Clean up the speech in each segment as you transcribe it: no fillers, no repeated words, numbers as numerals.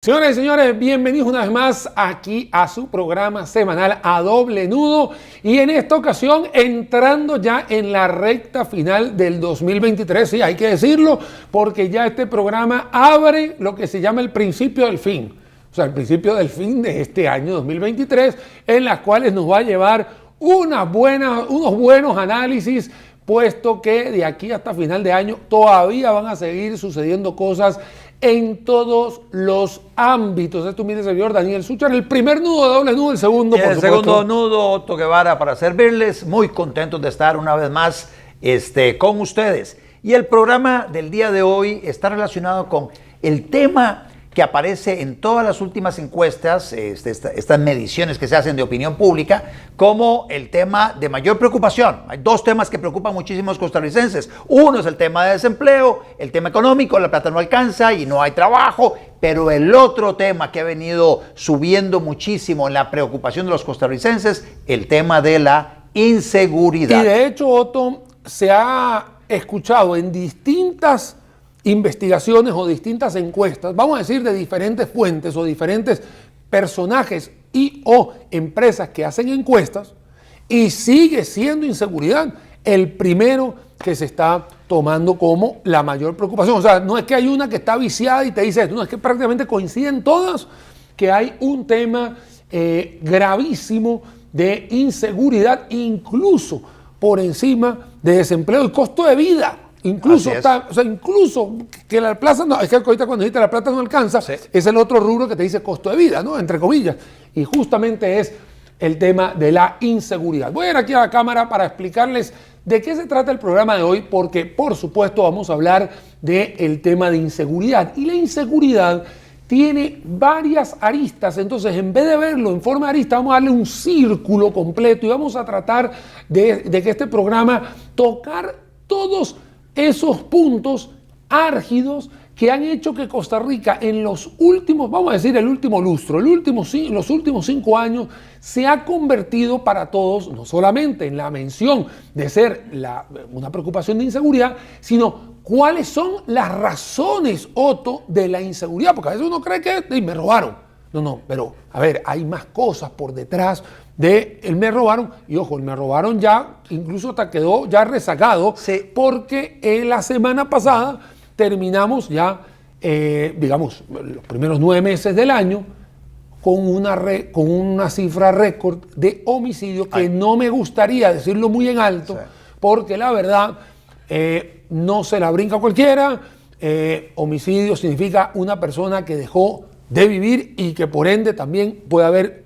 Señoras y señores, bienvenidos una vez más aquí a su programa semanal A Doble Nudo, y en esta ocasión entrando ya en la recta final del 2023, sí, hay que decirlo, porque ya este programa abre lo que se llama el principio del fin, o sea, el principio del fin de este año 2023, en las cuales nos va a llevar unos buenos análisis, puesto que de aquí hasta final de año todavía van a seguir sucediendo cosas en todos los ámbitos. Esto mire, servidor Daniel Suchar, el primer nudo de Doble Nudo, el segundo, por supuesto. El segundo nudo, Otto Guevara, para servirles. Muy contentos de estar una vez más con ustedes. Y el programa del día de hoy está relacionado con el tema que aparece en todas las últimas encuestas, estas mediciones que se hacen de opinión pública, como el tema de mayor preocupación. Hay dos temas que preocupan muchísimo a los costarricenses. Uno es el tema de desempleo, el tema económico, la plata no alcanza y no hay trabajo, pero el otro tema que ha venido subiendo muchísimo en la preocupación de los costarricenses, el tema de la inseguridad. Y de hecho, Otto, se ha escuchado en distintas investigaciones o distintas encuestas, vamos a decir de diferentes fuentes o diferentes personajes y o empresas que hacen encuestas, y sigue siendo inseguridad el primero que se está tomando como la mayor preocupación. O sea, no es que hay una que está viciada y te dice esto, no, es que prácticamente coinciden todas que hay un tema gravísimo de inseguridad, incluso por encima de desempleo y costo de vida. Incluso que la plaza, no, es que ahorita cuando dijiste la plata no alcanza, sí, es el otro rubro que te dice costo de vida, ¿no? Entre comillas. Y justamente es el tema de la inseguridad. Voy a ir aquí a la cámara para explicarles de qué se trata el programa de hoy, porque por supuesto vamos a hablar del tema de inseguridad. Y la inseguridad tiene varias aristas, entonces en vez de verlo en forma de arista, vamos a darle un círculo completo y vamos a tratar de que este programa tocar todos esos puntos álgidos que han hecho que Costa Rica en los últimos, vamos a decir el último lustro, los últimos 5 años, se ha convertido para todos, no solamente en la mención de ser una preocupación de inseguridad, sino cuáles son las razones, Otto, de la inseguridad, porque a veces uno cree que me robaron. No, pero a ver, hay más cosas por detrás de el me robaron, y ojo, el me robaron ya, incluso hasta quedó ya rezagado, sí, porque la semana pasada terminamos ya, digamos, los primeros 9 meses del año con una cifra récord de homicidios que no me gustaría decirlo muy en alto, sí, porque la verdad no se la brinca cualquiera. Homicidio significa una persona que dejó de vivir y que por ende también puede haber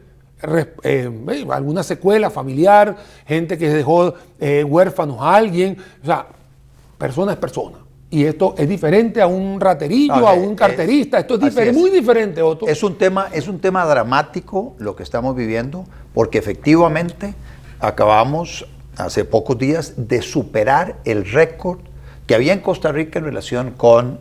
alguna secuela familiar, gente que dejó huérfanos a alguien, o sea, persona es persona. Y esto es diferente a un raterillo, a un carterista, esto es muy diferente, Otto. Es un tema dramático lo que estamos viviendo, porque efectivamente acabamos hace pocos días de superar el récord que había en Costa Rica en relación con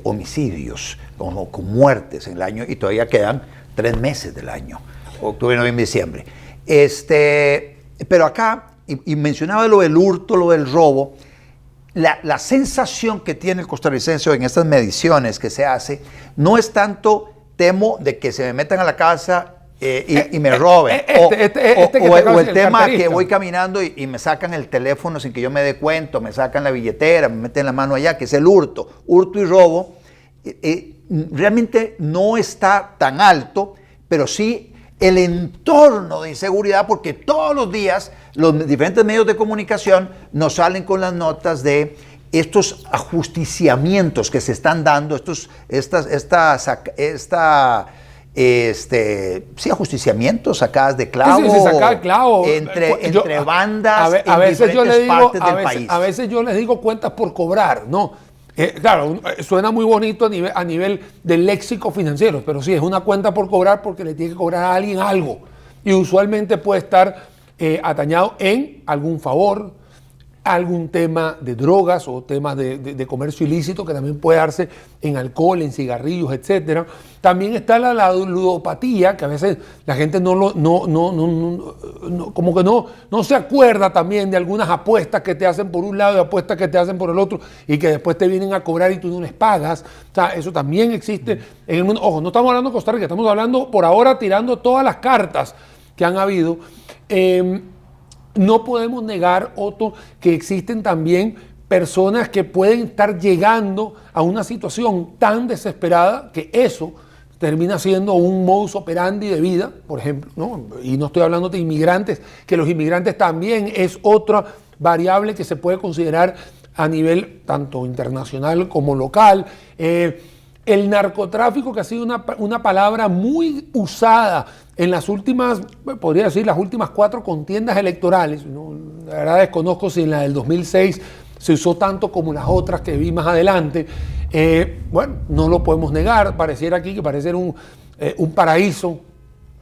homicidios, con muertes en el año, y todavía quedan 3 meses del año, octubre, noviembre, diciembre. Pero acá, y mencionaba lo del hurto, lo del robo, la sensación que tiene el costarricense en estas mediciones que se hace, no es tanto temo de que se me metan a la casa y me roben, o el tema que voy caminando y me sacan el teléfono sin que yo me dé cuenta, me sacan la billetera, me meten la mano allá, que es el hurto y robo. Realmente no está tan alto, pero sí el entorno de inseguridad, porque todos los días los diferentes medios de comunicación nos salen con las notas de estos ajusticiamientos que se están dando, ajusticiamientos, sacadas de clavo, sacadas de clavo. entre bandas a veces en diferentes partes del país. A veces yo les digo cuentas por cobrar, ¿no? Claro, suena muy bonito a nivel del léxico financiero, pero sí, es una cuenta por cobrar porque le tiene que cobrar a alguien algo. Y usualmente puede estar atañado en algún favor, algún tema de drogas o temas de comercio ilícito que también puede darse en alcohol, en cigarrillos, etcétera. También está la ludopatía, que a veces la gente como que no se acuerda también de algunas apuestas que te hacen por un lado y apuestas que te hacen por el otro y que después te vienen a cobrar y tú no les pagas. O sea, eso también existe en el mundo. Ojo, no estamos hablando de Costa Rica, estamos hablando por ahora tirando todas las cartas que han habido. No podemos negar, Otto, que existen también personas que pueden estar llegando a una situación tan desesperada que eso termina siendo un modus operandi de vida, por ejemplo, ¿no? Y no estoy hablando de inmigrantes, que los inmigrantes también es otra variable que se puede considerar a nivel tanto internacional como local. El narcotráfico, que ha sido una palabra muy usada en las últimas, podría decir, las últimas 4 contiendas electorales. ¿No? La verdad desconozco si en la del 2006 se usó tanto como las otras que vi más adelante. Bueno, no lo podemos negar, pareciera aquí que parece un paraíso,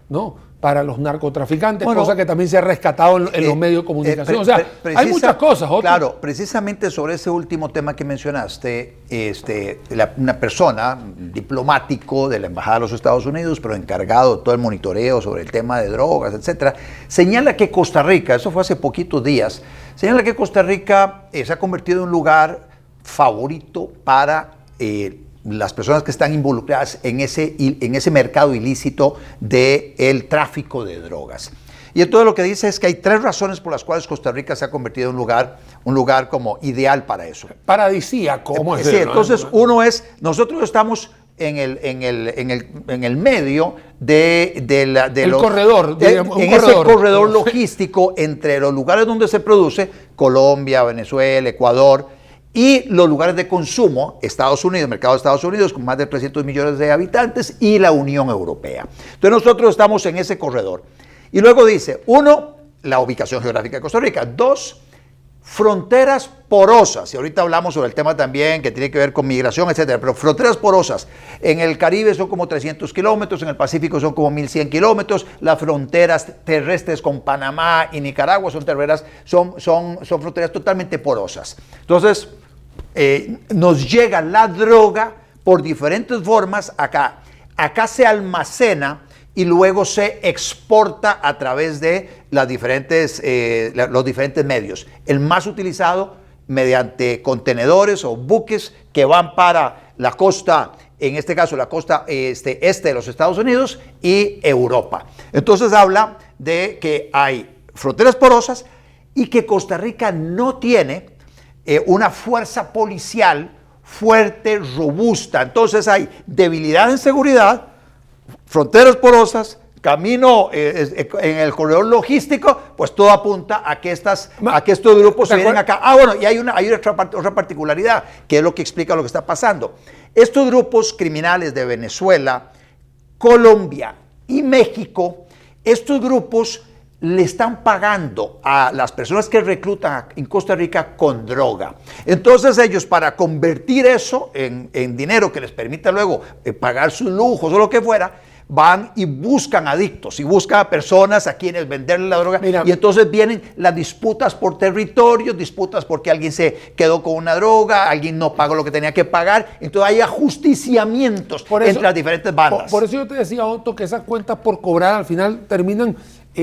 ¿no?, para los narcotraficantes, bueno, cosa que también se ha rescatado en los medios de comunicación. O sea, hay muchas cosas. Claro, precisamente sobre ese último tema que mencionaste, una persona, diplomático de la Embajada de los Estados Unidos, pero encargado de todo el monitoreo sobre el tema de drogas, etcétera, señala que Costa Rica, eso fue hace poquitos días, señala que Costa Rica se ha convertido en un lugar favorito para las personas que están involucradas en ese mercado ilícito del tráfico de drogas. Y entonces lo que dice es que hay 3 razones por las cuales Costa Rica se ha convertido en un lugar como ideal para eso. Paradisíaco, ¿cómo es? Sí, entonces uno es, nosotros estamos en el medio el corredor, ese corredor logístico entre los lugares donde se produce, Colombia, Venezuela, Ecuador, y los lugares de consumo, Estados Unidos, mercado de Estados Unidos, con más de 300 millones de habitantes, y la Unión Europea. Entonces nosotros estamos en ese corredor. Y luego dice, 1, la ubicación geográfica de Costa Rica. 2, fronteras porosas. Y ahorita hablamos sobre el tema también que tiene que ver con migración, etcétera. Pero fronteras porosas. En el Caribe son como 300 kilómetros, en el Pacífico son como 1.100 kilómetros. Las fronteras terrestres con Panamá y Nicaragua son fronteras totalmente porosas. Entonces, nos llega la droga por diferentes formas acá. Acá se almacena y luego se exporta a través de los diferentes medios. El más utilizado mediante contenedores o buques que van para la costa, en este caso la costa este de los Estados Unidos y Europa. Entonces habla de que hay fronteras porosas y que Costa Rica no tiene una fuerza policial fuerte, robusta. Entonces hay debilidad en seguridad, fronteras porosas, camino en el corredor logístico, pues todo apunta a que estos grupos se vienen acá. Bueno, y hay otra particularidad, que es lo que explica lo que está pasando. Estos grupos criminales de Venezuela, Colombia y México, estos grupos le están pagando a las personas que reclutan en Costa Rica con droga. Entonces ellos, para convertir eso en dinero que les permita luego pagar sus lujos o lo que fuera, van y buscan adictos y buscan a personas a quienes venderle la droga. Mira, y entonces vienen las disputas por territorios, disputas porque alguien se quedó con una droga, alguien no pagó lo que tenía que pagar. Entonces hay ajusticiamientos entre las diferentes bandas. Por eso yo te decía, Otto, que esas cuentas por cobrar al final terminan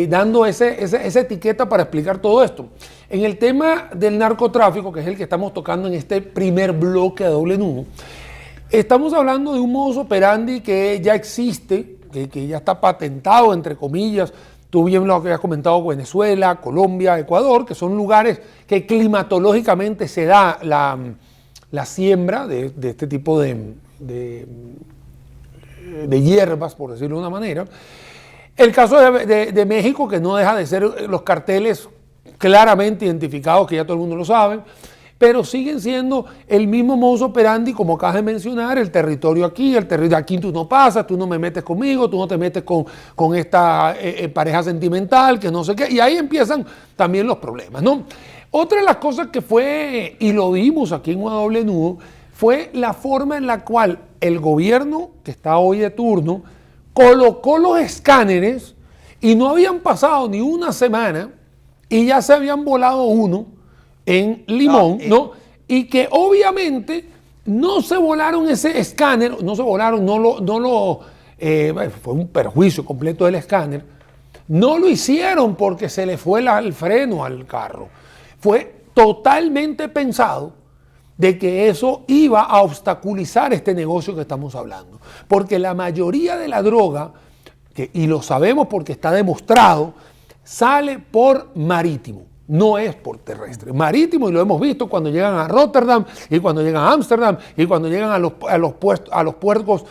dando esa etiqueta para explicar todo esto. En el tema del narcotráfico, que es el que estamos tocando en este primer bloque de Doble Nudo, estamos hablando de un modus operandi que ya existe, que ya está patentado, entre comillas. Tú bien lo que has comentado, Venezuela, Colombia, Ecuador, que son lugares que climatológicamente se da la siembra de este tipo de hierbas, por decirlo de una manera. El caso de México, que no deja de ser los carteles claramente identificados, que ya todo el mundo lo sabe, pero siguen siendo el mismo modus operandi, como acabas de mencionar, el territorio aquí, aquí tú no pasas, tú no me metes conmigo, tú no te metes con esta pareja sentimental, que no sé qué, y ahí empiezan también los problemas, ¿no? Otra de las cosas que fue, y lo vimos aquí en Doble Nudo, fue la forma en la cual el gobierno, que está hoy de turno, colocó los escáneres y no habían pasado ni una semana y ya se habían volado uno en Limón, ¿no? Y que obviamente no se volaron ese escáner, no se volaron, fue un perjuicio completo del escáner. No lo hicieron porque se le fue el freno al carro. Fue totalmente pensado de que eso iba a obstaculizar este negocio que estamos hablando. Porque la mayoría de la droga, y lo sabemos porque está demostrado, sale por marítimo, no es por terrestre. Marítimo, y lo hemos visto cuando llegan a Rotterdam, y cuando llegan a Ámsterdam, y cuando llegan a los puertos,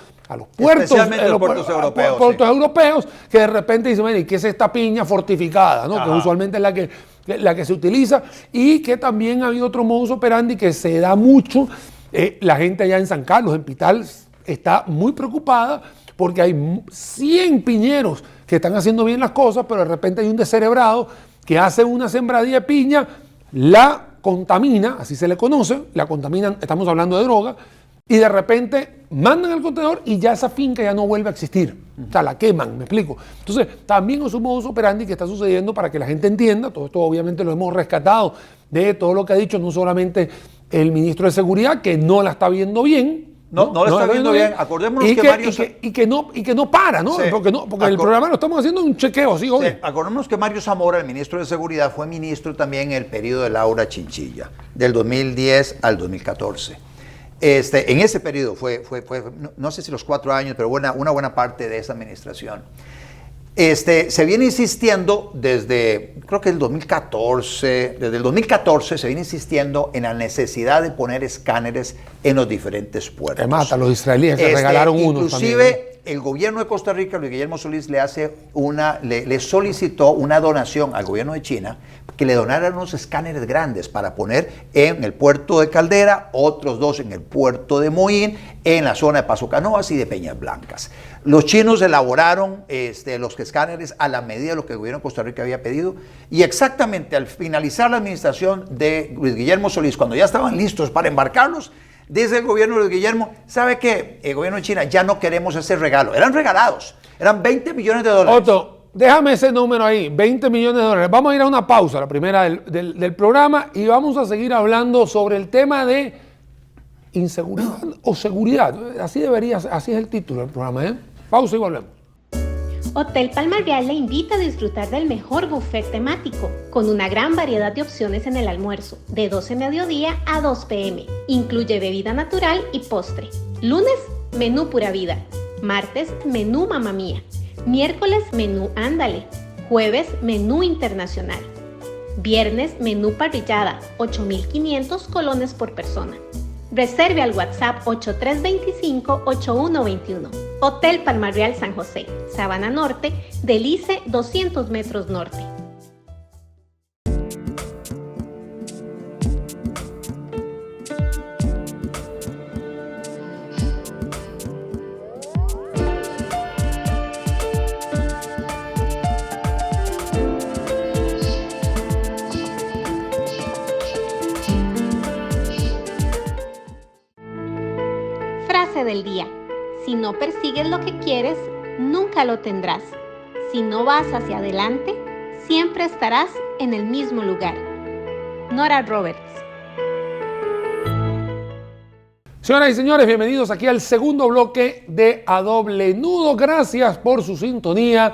especialmente los puertos europeos. Puertos europeos, que de repente dicen, ¿y qué es esta piña fortificada? ¿No? Que usualmente es la que se utiliza, y que también ha habido otro modus operandi que se da mucho. La gente allá en San Carlos, en Pital, está muy preocupada porque hay 100 piñeros que están haciendo bien las cosas, pero de repente hay un descerebrado que hace una sembradilla de piña, la contamina, así se le conoce, la contaminan, estamos hablando de droga, y de repente mandan al contenedor y ya esa finca ya no vuelve a existir. O sea, la queman, me explico. Entonces, también es un modus operandi que está sucediendo para que la gente entienda. Todo esto obviamente lo hemos rescatado de todo lo que ha dicho no solamente el ministro de Seguridad, que no la está viendo bien. No lo está viendo bien. Acordémonos que Mario... Y que no para, ¿no? Sí. Porque el programa lo estamos haciendo un chequeo, ¿sí? Sí. Acordémonos que Mario Zamora, el ministro de Seguridad, fue ministro también en el periodo de Laura Chinchilla, del 2010 al 2014. En ese periodo fue no sé si los 4 años, pero una buena parte de esa administración. Se viene insistiendo creo que desde el 2014 se viene insistiendo en la necesidad de poner escáneres en los diferentes puertos. Que mata, los israelíes se regalaron uno también. Inclusive el gobierno de Costa Rica, Luis Guillermo Solís, le solicitó una donación al gobierno de China que le donaran unos escáneres grandes para poner en el puerto de Caldera, otros 2 en el puerto de Moín, en la zona de Paso Canoas y de Peñas Blancas. Los chinos elaboraron los escáneres a la medida de lo que el gobierno de Costa Rica había pedido, y exactamente al finalizar la administración de Luis Guillermo Solís, cuando ya estaban listos para embarcarlos, dice el gobierno de Luis Guillermo, ¿sabe qué? El gobierno de China, ya no queremos ese regalo. Eran regalados, eran $20 millones. Otto, déjame ese número ahí, $20 millones. Vamos a ir a una pausa, la primera del programa, y vamos a seguir hablando sobre el tema de inseguridad o seguridad. Así es el título del programa, ¿eh? Pausa y volvemos. Hotel Palma Real le invita a disfrutar del mejor buffet temático, con una gran variedad de opciones en el almuerzo, de 12 mediodía a 2 p.m. Incluye bebida natural y postre. Lunes, menú pura vida. Martes, menú mamá mía. Miércoles, menú ándale. Jueves, menú internacional. Viernes, menú parrillada, 8.500 colones por persona. Reserve al WhatsApp 8325-8121. Hotel Palma Real San José, Sabana Norte, Delice 200 metros norte. Frase del día: si no persigues lo que quieres, nunca lo tendrás. Si no vas hacia adelante, siempre estarás en el mismo lugar. Nora Roberts. Señoras y señores, bienvenidos aquí al segundo bloque de A Doble Nudo. Gracias por su sintonía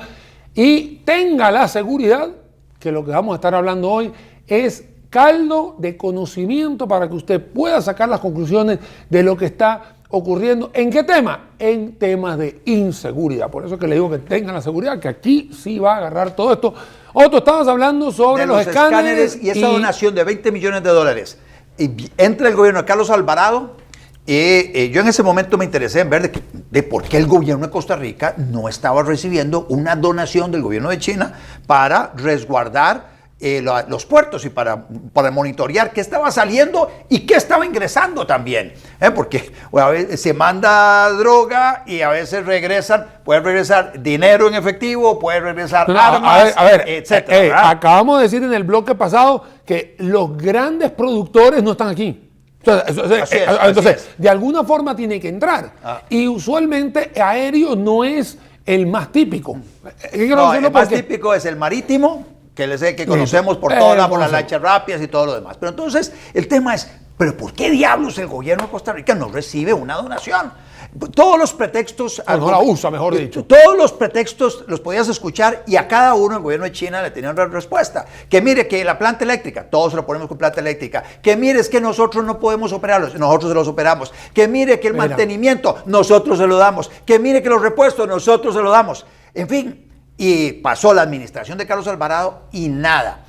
y tenga la seguridad que lo que vamos a estar hablando hoy es caldo de conocimiento para que usted pueda sacar las conclusiones de lo que está ocurriendo. ¿En qué tema? En temas de inseguridad. Por eso es que le digo que tengan la seguridad, que aquí sí va a agarrar todo esto. Otto, estabas hablando sobre los escáneres y esa donación de $20 millones. Y entra el gobierno de Carlos Alvarado. Yo en ese momento me interesé en ver de por qué el gobierno de Costa Rica no estaba recibiendo una donación del gobierno de China para resguardar los puertos y para monitorear qué estaba saliendo y qué estaba ingresando también. Porque a veces se manda droga y a veces puede regresar dinero en efectivo, puede regresar armas, etc. Acabamos de decir en el bloque pasado que los grandes productores no están aquí. Entonces, de alguna forma tiene que entrar. Y usualmente aéreo no es el más típico. El más típico es el marítimo, que conocemos por por las lanchas rápidas y todo lo demás. Pero entonces el tema es, ¿pero por qué diablos el gobierno de Costa Rica no recibe una donación? Todos los pretextos... No la usa, mejor dicho. Todos los pretextos los podías escuchar y a cada uno el gobierno de China le tenía una respuesta. Que mire que la planta eléctrica, todos se lo ponemos con planta eléctrica. Que mire, es que nosotros no podemos operarlos, nosotros se los operamos. Que mire que el mantenimiento, nosotros se lo damos. Que mire que los repuestos, nosotros se lo damos. En fin, y pasó la administración de Carlos Alvarado y nada.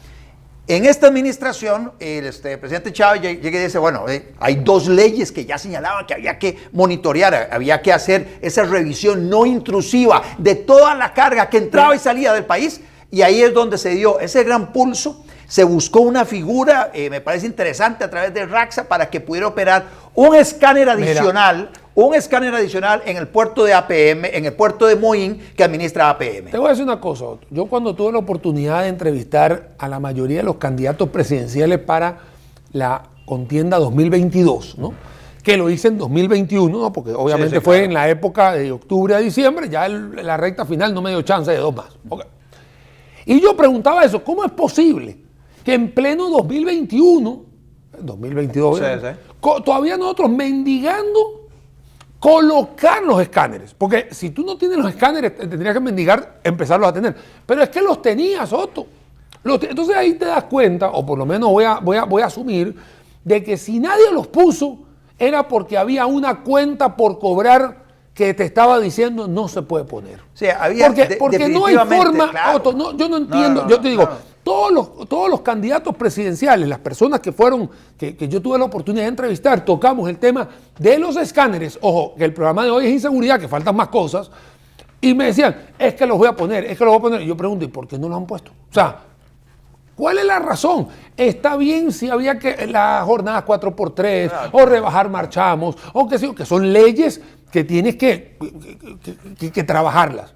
En esta administración, el presidente Chávez llega y dice, bueno, hay 2 leyes que ya señalaban que había que monitorear, había que hacer esa revisión no intrusiva de toda la carga que entraba y salía del país, y ahí es donde se dio ese gran pulso. Se buscó una figura, me parece interesante, a través de Raxa para que pudiera operar un escáner adicional. Un escáner adicional en el puerto de APM, en el puerto de Moín, que administra APM. Te voy a decir una cosa, Otto. Yo cuando tuve la oportunidad de entrevistar a la mayoría de los candidatos presidenciales para la contienda 2022, ¿no? Que lo hice en 2021, ¿no? Porque obviamente fue claro, en la época de octubre a diciembre, ya la recta final no me dio chance de 2 más. Okay. Y yo preguntaba eso, ¿cómo es posible que en pleno 2021, 2022, todavía nosotros mendigando colocar los escáneres? Porque si tú no tienes los escáneres, tendrías que mendigar empezarlos a tener. Pero es que los tenías, Otto. Entonces ahí te das cuenta, o por lo menos voy a asumir, de que si nadie los puso, era porque había una cuenta por cobrar que te estaba diciendo no se puede poner. Sí, había porque no hay forma, claro. Otto, yo no entiendo, yo te digo, todos los candidatos presidenciales, las personas que fueron, que yo tuve la oportunidad de entrevistar, tocamos el tema de los escáneres. Ojo, que el programa de hoy es inseguridad, que faltan más cosas, y me decían, es que los voy a poner, es que los voy a poner. Y yo pregunto, ¿y por qué no los han puesto? O sea, ¿cuál es la razón? Está bien si había que las jornadas 4x3, claro, o rebajar marchamos, o que son leyes que tienes que trabajarlas.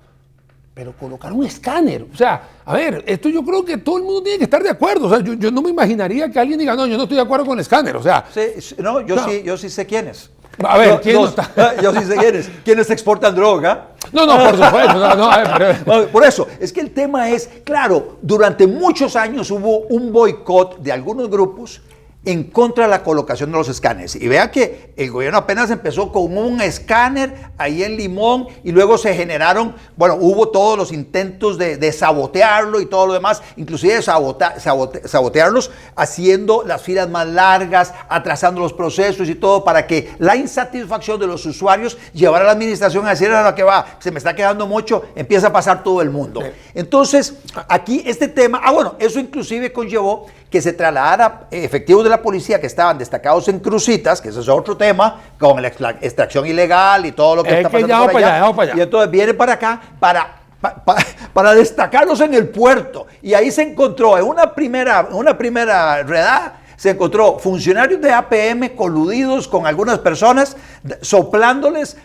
Pero colocar un escáner, o sea, a ver, esto yo creo que todo el mundo tiene que estar de acuerdo. O sea, yo no me imaginaría que alguien diga, no, yo no estoy de acuerdo con el escáner, o sea. Sí, no, yo sí sé quiénes. A ver, ¿quién no está? Yo sí sé quiénes. ¿Quiénes exportan droga? No, por supuesto. A ver. Por eso, es que el tema es, claro, durante muchos años hubo un boicot de algunos grupos en contra de la colocación de los escáneres. Y vean que el gobierno apenas empezó con un escáner ahí en Limón y luego se generaron, hubo todos los intentos de sabotearlo y todo lo demás, inclusive sabotearlos haciendo las filas más largas, atrasando los procesos y todo para que la insatisfacción de los usuarios llevara a la administración a decir, a lo que va, se me está quedando mucho, empieza a pasar todo el mundo. Entonces, aquí este tema, eso inclusive conllevó que se trasladara efectivos de la policía que estaban destacados en Cruzitas, que ese es otro tema, con la extracción ilegal y todo lo que está pasando por allá. Y entonces viene para acá para destacarlos en el puerto. Y ahí se encontró, en una primera redada, se encontró funcionarios de APM coludidos con algunas personas, soplándoles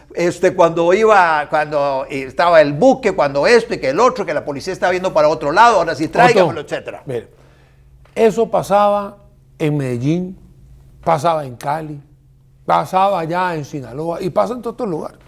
cuando estaba el buque, cuando esto y que el otro, que la policía estaba viendo para otro lado, ahora sí tráigamelo, etcétera. Mire, eso pasaba en Medellín, pasaba en Cali, pasaba allá en Sinaloa y pasa en todos estos lugares.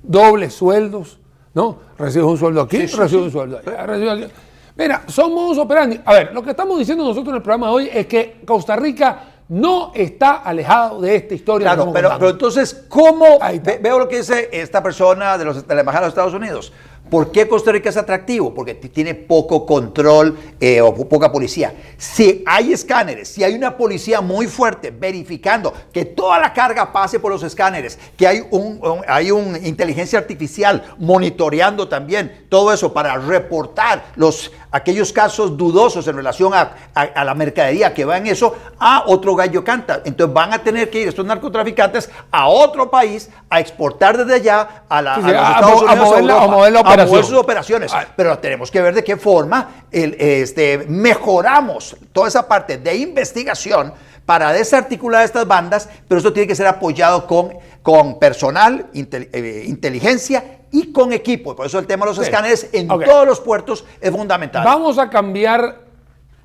Dobles sueldos, ¿no? Recibes un sueldo aquí, recibes un sueldo allá, recibes aquí. Mira, son modus operandi. A ver, lo que estamos diciendo nosotros en el programa de hoy es que Costa Rica no está alejado de esta historia. Claro, pero entonces, ¿cómo? Veo lo que dice esta persona de la Embajada de los Estados Unidos. ¿Por qué Costa Rica es atractivo? Porque tiene poco control o poca policía. Si hay escáneres, si hay una policía muy fuerte verificando que toda la carga pase por los escáneres, que hay una inteligencia artificial monitoreando también todo eso para reportar aquellos casos dudosos en relación a la mercadería que va en eso, a otro gallo canta. Entonces van a tener que ir estos narcotraficantes a otro país a exportar desde allá a los Estados Unidos, a mover sus operaciones. Pero tenemos que ver de qué forma mejoramos toda esa parte de investigación para desarticular estas bandas, pero eso tiene que ser apoyado con personal, inteligencia y con equipo. Por eso el tema de los escáneres en todos los puertos es fundamental. Vamos a cambiar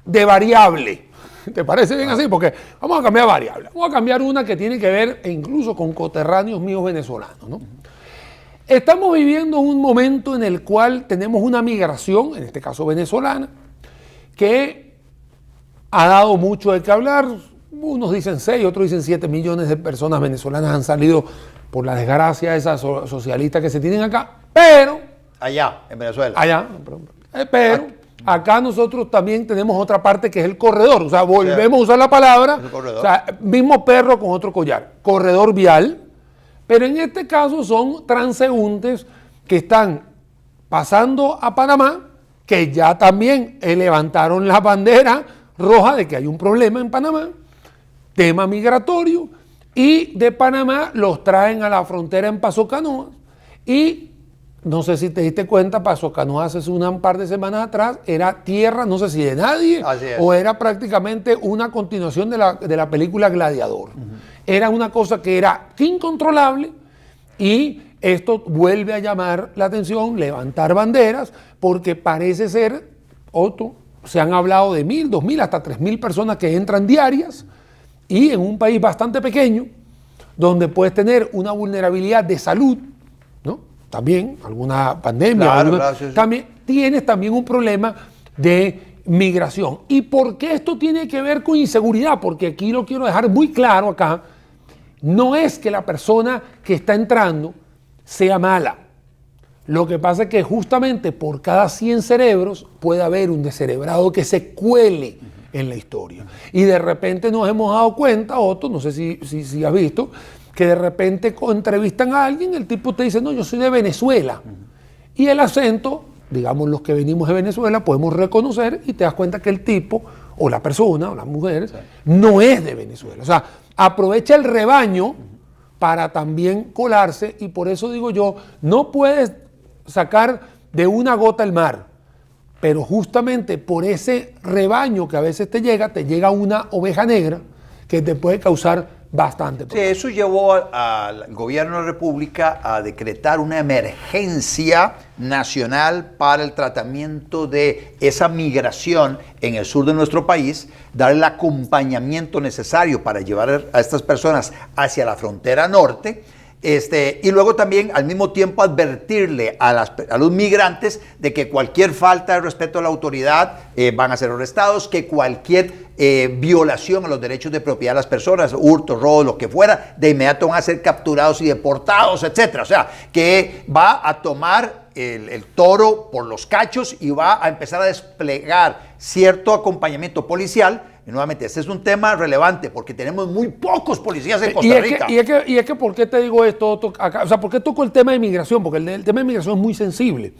de variable. ¿Te parece bien así? Porque vamos a cambiar variable. Vamos a cambiar una que tiene que ver incluso con coterráneos míos venezolanos, ¿no? Estamos viviendo un momento en el cual tenemos una migración, en este caso venezolana, que ha dado mucho de qué hablar. Unos dicen 6, otros dicen 7 millones de personas venezolanas han salido por la desgracia esa socialista que se tienen acá, pero... Allá, en Venezuela. Allá, pero acá nosotros también tenemos otra parte que es el corredor, o sea, volvemos a usar la palabra, o sea, mismo perro con otro collar, corredor vial, pero en este caso son transeúntes que están pasando a Panamá, que ya también levantaron la bandera roja de que hay un problema en Panamá, tema migratorio, y de Panamá los traen a la frontera en Paso Canoas, y no sé si te diste cuenta, Paso Canoas hace un par de semanas atrás era tierra, no sé si de nadie, o era prácticamente una continuación de la película Gladiador. Era una cosa que era incontrolable, y esto vuelve a llamar la atención, levantar banderas, porque parece ser, Otto, se han hablado de 1.000, 2.000, hasta 3.000 personas que entran diarias, y en un país bastante pequeño, donde puedes tener una vulnerabilidad de salud, ¿no? También alguna pandemia, también tienes también un problema de migración. ¿Y por qué esto tiene que ver con inseguridad? Porque aquí lo quiero dejar muy claro acá, no es que la persona que está entrando sea mala. Lo que pasa es que justamente por cada 100 cerebros puede haber un descerebrado que se cuele en la historia. Y de repente nos hemos dado cuenta, Otto, no sé si has visto, que de repente entrevistan a alguien, el tipo te dice, no, yo soy de Venezuela. Y el acento, digamos los que venimos de Venezuela, podemos reconocer y te das cuenta que el tipo, o la persona, o la mujer, no es de Venezuela. O sea, aprovecha el rebaño para también colarse, y por eso digo yo, no puedes sacar de una gota el mar, pero justamente por ese rebaño que a veces te llega una oveja negra que te puede causar bastante problema. Sí, eso llevó al gobierno de la República a decretar una emergencia nacional para el tratamiento de esa migración en el sur de nuestro país, dar el acompañamiento necesario para llevar a estas personas hacia la frontera norte. Y luego también al mismo tiempo advertirle a los migrantes de que cualquier falta de respeto a la autoridad van a ser arrestados, que cualquier violación a los derechos de propiedad de las personas, hurto, robo, lo que fuera, de inmediato van a ser capturados y deportados, etcétera. O sea, que va a tomar el toro por los cachos y va a empezar a desplegar cierto acompañamiento policial. Y nuevamente, este es un tema relevante porque tenemos muy pocos policías en Costa Rica. Y es que, ¿por qué te digo esto acá? O sea, ¿por qué toco el tema de migración? Porque el tema de migración es muy sensible.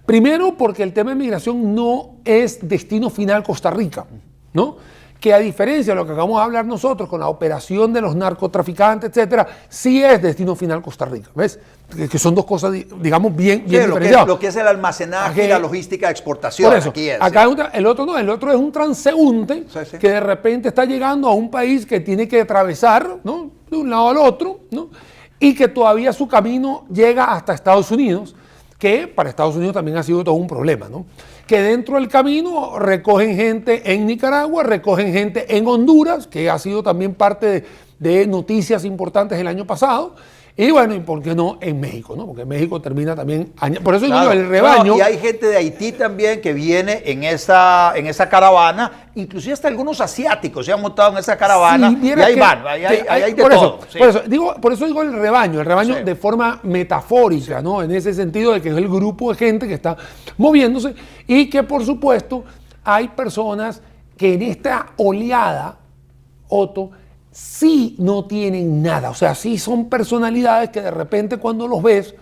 Primero, porque el tema de migración no es destino final Costa Rica, ¿no? Que a diferencia de lo que acabamos de hablar nosotros con la operación de los narcotraficantes, etcétera, sí es destino final Costa Rica, ¿ves? Que son dos cosas, digamos, bien diferenciadas. Lo que es el almacenaje y la logística de exportación. Por eso, aquí es, acá el otro es un transeúnte que de repente está llegando a un país que tiene que atravesar, ¿no? De un lado al otro, ¿no? Y que todavía su camino llega hasta Estados Unidos, que para Estados Unidos también ha sido todo un problema, ¿no? Que dentro del camino recogen gente en Nicaragua, recogen gente en Honduras, que ha sido también parte de noticias importantes el año pasado, y bueno, ¿y por qué no en México, no? Porque México termina también, por eso digo, el rebaño. Y hay gente de Haití también que viene en esa caravana, inclusive hasta algunos asiáticos se han montado en esa caravana, sí, y ahí van, ahí hay de todo. Por eso digo el rebaño sí, de forma metafórica, sí, ¿no? En ese sentido de que es el grupo de gente que está moviéndose y que por supuesto hay personas que en esta oleada, Otto, sí no tienen nada, o sea, sí son personalidades que de repente cuando los ves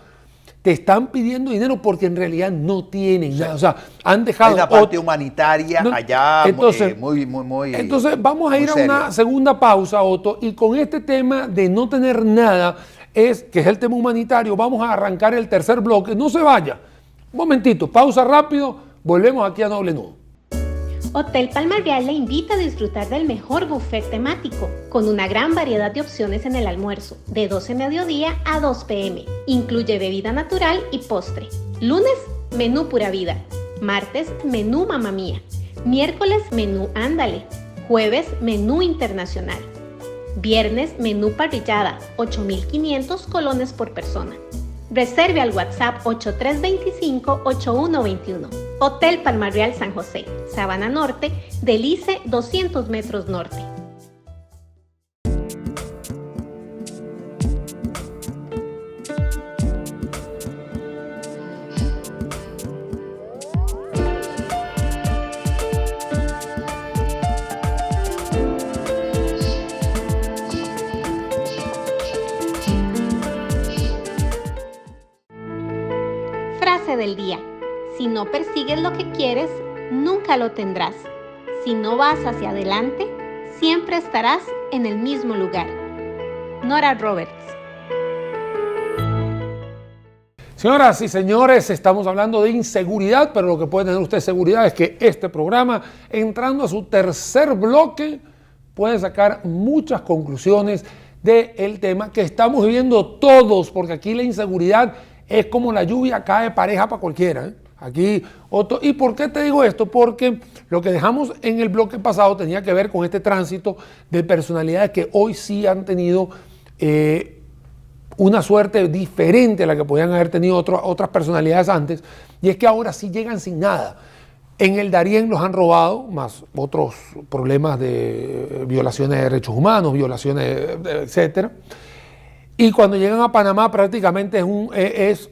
te están pidiendo dinero porque en realidad no tienen nada, o sea, han dejado... Hay una parte humanitaria allá entonces, muy... Entonces vamos a ir a una segunda pausa, Otto, y con este tema de no tener nada, que es el tema humanitario, vamos a arrancar el tercer bloque, no se vaya, un momentito, pausa rápido, volvemos aquí a Doble Nudo. Hotel Palmar Real le invita a disfrutar del mejor buffet temático, con una gran variedad de opciones en el almuerzo, de 12 mediodía a 2 p.m. Incluye bebida natural y postre. Lunes, menú pura vida. Martes, menú mamá mía. Miércoles, menú ándale. Jueves, menú internacional. Viernes, menú parrillada, 8.500 colones por persona. Reserve al WhatsApp 8325-8121. Hotel Palmar Real San José, Sabana Norte, del ICE 200 metros norte. Frase del día: si no persigues lo que quieres, nunca lo tendrás. Si no vas hacia adelante, siempre estarás en el mismo lugar. Nora Roberts. Señoras y señores, estamos hablando de inseguridad, pero lo que puede tener usted seguridad es que este programa, entrando a su tercer bloque, puede sacar muchas conclusiones del tema que estamos viviendo todos, porque aquí la inseguridad es como la lluvia, cae pareja para cualquiera, ¿eh? Aquí, otro. ¿Y por qué te digo esto? Porque lo que dejamos en el bloque pasado tenía que ver con este tránsito de personalidades que hoy sí han tenido una suerte diferente a la que podían haber tenido otras personalidades antes, y es que ahora sí llegan sin nada. En el Darién los han robado, más otros problemas de violaciones de derechos humanos, violaciones, etcétera. Y cuando llegan a Panamá prácticamente es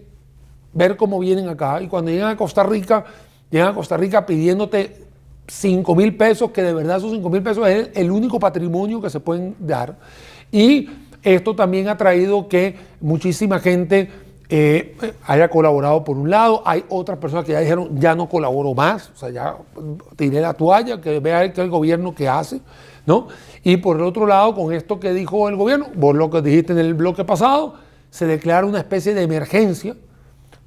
ver cómo vienen acá. Y cuando llegan a Costa Rica pidiéndote 5,000 pesos, que de verdad esos 5,000 pesos es el único patrimonio que se pueden dar. Y esto también ha traído que muchísima gente haya colaborado por un lado. Hay otras personas que ya dijeron, ya no colaboro más, o sea, ya tiré la toalla, que vea que el gobierno que hace, ¿no? Y por el otro lado, con esto que dijo el gobierno, vos lo que dijiste en el bloque pasado, se declara una especie de emergencia,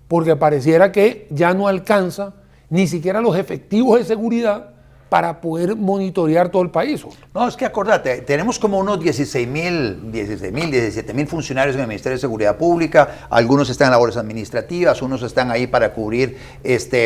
porque pareciera que ya no alcanza ni siquiera los efectivos de seguridad para poder monitorear todo el país. No, es que acordate, tenemos como unos 17,000 funcionarios en el Ministerio de Seguridad Pública, algunos están en labores administrativas, unos están ahí para cubrir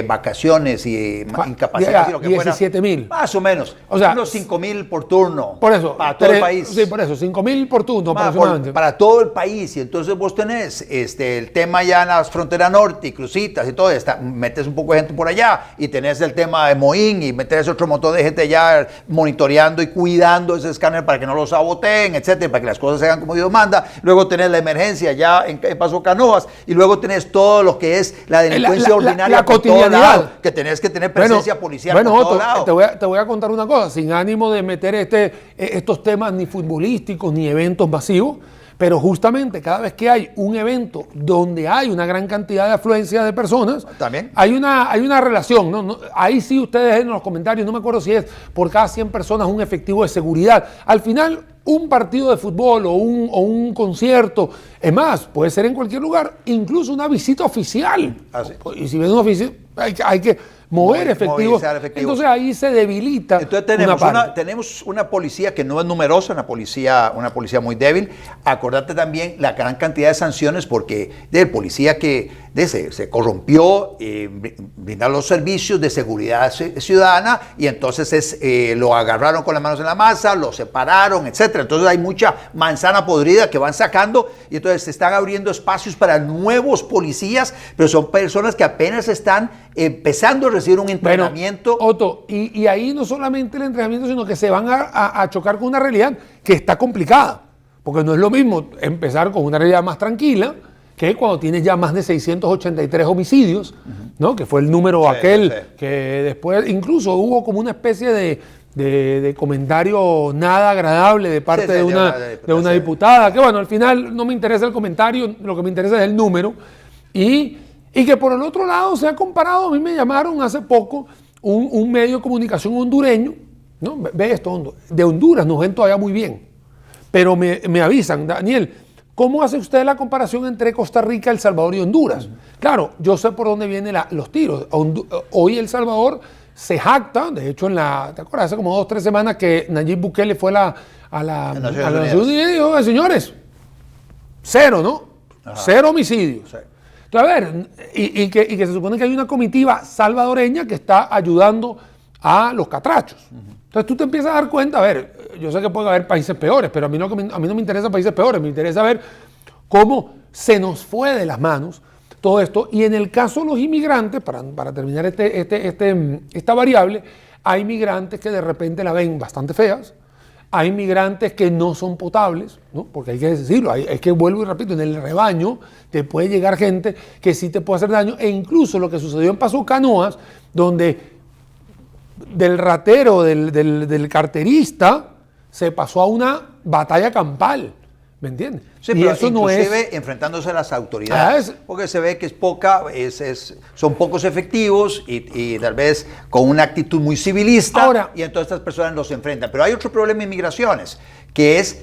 vacaciones y incapacidades y lo que 17,000. Más o menos, o sea, unos 5,000 por turno. Por eso, para todo el país. Sí, por eso, 5,000 por turno aproximadamente. Para todo el país, y entonces vos tenés el tema ya en la frontera norte y Cruzitas y todo, metes un poco de gente por allá, y tenés el tema de Moín y metes otro montón de gente ya monitoreando y cuidando ese escáner para que no lo saboteen, etcétera, para que las cosas se hagan como Dios manda. Luego tenés la emergencia ya en Paso Canoas, y luego tenés todo lo que es la delincuencia ordinaria la por cotidianidad. todo lado, que tenés que tener presencia policial por todo lado. Te voy a contar una cosa, sin ánimo de meter estos temas ni futbolísticos ni eventos masivos, pero justamente cada vez que hay un evento donde hay una gran cantidad de afluencia de personas, ¿también? hay una relación, ¿no? Ahí sí ustedes en los comentarios, no me acuerdo si es por cada 100 personas un efectivo de seguridad. Al final, un partido de fútbol o un concierto, es más, puede ser en cualquier lugar, incluso una visita oficial. Y si ves una visita, hay que mover efectivos. Entonces ahí se debilita. Entonces tenemos una policía que no es numerosa, una policía muy débil. Acordate también la gran cantidad de sanciones, porque el policía que se corrompió, brindar los servicios de seguridad ciudadana, y entonces lo agarraron con las manos en la masa, lo separaron, etcétera. Entonces hay mucha manzana podrida que van sacando, y entonces se están abriendo espacios para nuevos policías, pero son personas que apenas están empezando a recibir un entrenamiento. Bueno, Otto, y ahí no solamente el entrenamiento, sino que se van a chocar con una realidad que está complicada, porque no es lo mismo empezar con una realidad más tranquila que cuando tienes ya más de 683 homicidios, ¿no? Que fue el número que después incluso hubo como una especie de comentario nada agradable de parte de una diputada, que bueno, al final no me interesa el comentario, lo que me interesa es el número, y que por el otro lado se ha comparado. A mí me llamaron hace poco un medio de comunicación hondureño, ¿no? Ve esto, de Honduras nos ven todavía muy bien, pero me avisan, Daniel, ¿cómo hace usted la comparación entre Costa Rica, El Salvador y Honduras? Claro, yo sé por dónde vienen los tiros. Hoy El Salvador se jacta, de hecho, ¿te acuerdas? Hace como 2 o 3 semanas que Nayib Bukele fue a las Naciones Unidas y dijo, señores, 0, ¿no? Ajá. 0 homicidios. Sí. Entonces, a ver, y que se supone que hay una comitiva salvadoreña que está ayudando a los catrachos. Entonces tú te empiezas a dar cuenta, a ver, yo sé que puede haber países peores, pero a mí no me interesa países peores, me interesa ver cómo se nos fue de las manos todo esto. Y en el caso de los inmigrantes, para terminar esta variable, hay migrantes que de repente la ven bastante feas. Hay migrantes que no son potables, ¿no? Porque hay que decirlo, es que vuelvo y repito, en el rebaño te puede llegar gente que sí te puede hacer daño, e incluso lo que sucedió en Paso Canoas, donde del ratero, del carterista, se pasó a una batalla campal, ¿me entiendes? Sí, y pero eso inclusive no es enfrentándose a las autoridades, porque se ve que son pocos efectivos y tal vez con una actitud muy civilista. Ahora, y entonces estas personas los enfrentan. Pero hay otro problema en migraciones, que es